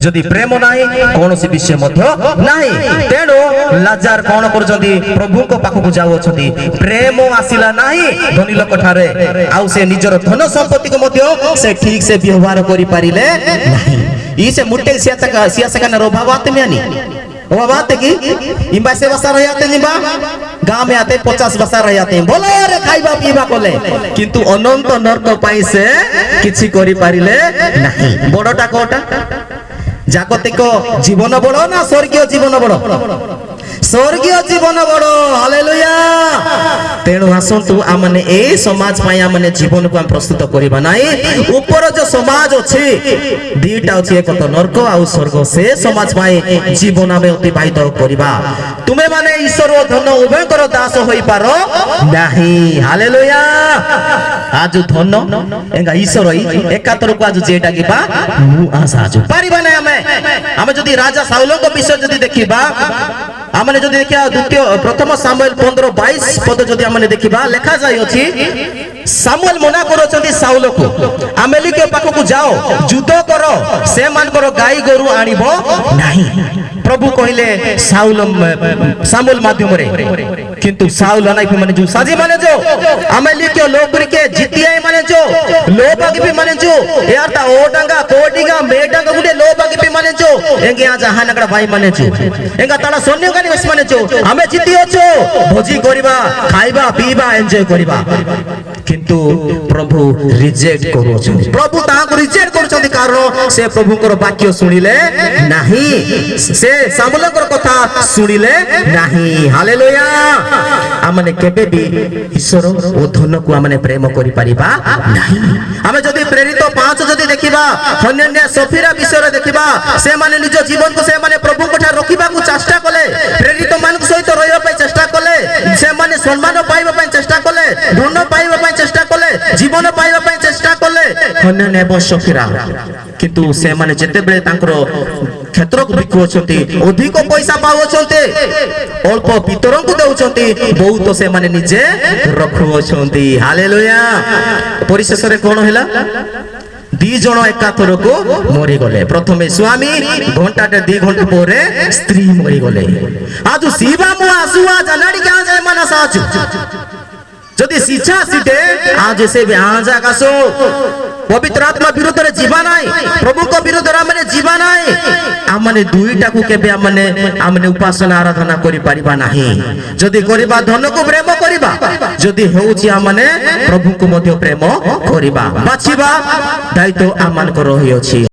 जदि प्रेम नाही कौन सी विषय मध्य नाही तेणु लाजार कौन करजंती प्रभु को पाखु जाउछंती प्रेम आसिला नाही धनी लोक ठारे आउ से निजर धन संपत्ति को मध्य से ठीक से व्यवहार करि पारिले नाही ई से मुट्टे सियासका न रोभावाते मेनी ओबाते की इम्बा से बसा रहते निबा गांव में आते 50 बसा रहते बोलो रे खाइबा पीबा कोले किंतु अनंत नरक पाई से किछि करि पारिले नाही बडटा कोटा जागतिक जीवन बड़ ना स्वर्गीय जीवन बड़ स्वर्गीय जीवन बड़ हालेलुया तेणु आसंतु आमने ए समाज पाई आमने जीवन को हम प्रस्तुत करबा नाही ऊपर जो समाज अछि दीटा अछि एक तो नरक आ स्वर्ग से समाज पाई जीवन आमे अतिबाहित करबा तुमे माने ईश्वर ओ धन उभय कर दास होई पारो नाही हालेलुया आज धन एंगा ईश्वर एकातर को आज जेटा किबा मु आशा आज पारिबा नै हमें जदि राजा साउल को विषय जदि देखिबा आमने जदि देखिया द्वितीय प्रथम सामुएल 15:22 पद जदि आमने देखिबा लिखा जाय अछि सामुएल मना करछंती साउल को आमेली के पाखो को जाओ युद्ध करो से मान करो गाई गोरु आनिबो नाही प्रभु कहिले सामुएल माध्यम रे किंतु साउल नाही माने जो साजी माने जो आमेली के लोकरी के जितिया माने जो लोबाग भी माने जो यार ता ओडंगा कोडिगा मेडंगा गुडे लोबाग भी माने जो एंगे आ जहानगड़ा भाई माने जो एंगा ताला सैन्य गानी बस माने जो हमें जितियो जो भोजी करिबा खाइबा पीबा एन्जॉय करिबा किंतु प्रभु रिजेक्ट करू छ प्रभु ता को रिजेक्ट करू छथि कारण से प्रभु को वाक्य सुनिले नाही से सामुएल को कथा सुनिले नाही हालेलुया आमने केबे भी ईश्वर ओ धन को आमने प्रेम करि परिबा नाही हमें जदि प्रेरित 5 जदि देखिबा हनन्या सफीरा विषय देखिबा से माने निज जीवन को से माने प्रभु को ठा रखिबा को चेष्टा कले प्रेरित मान को सहित रहबा पय चेष्टा कले से माने सम्मान पाइबा पय चेष्टा कले धन पाइबा पय चेष्टा कले जीवन पाइबा पय चेष्टा कले हनन्या एवं सफीरा किंतु से माने जते बेले तांकर क्षेत्र को बिकुछंती अधिक पैसा पाउछंती अल्प पितरन को देउछंती बहुत से माने निजे रखुछंती हालेलुया परिशेष रे कोन हैला दी जण एकाथर को मरी गले प्रथमे स्वामी घंटाटे 2 घंटा परे स्त्री मरी गले आज शिवा मु आसुआ जनाडी क्या जाय मानस आज जदि शिक्षा सीटे आज से आजा कासो पवित्र आत्मा विरोध रे जीवा नाई प्रभु को विरोध रे माने जीवा नाई आमने दुईटा को केबे आमने उपासना आराधना करि परिबा नाही जदि करिबा धन को प्रेम करिबा जदि हेउची आमने प्रभु को मध्य प्रेम करिबा बाछिबा दायित्व आमान को रहि अछि।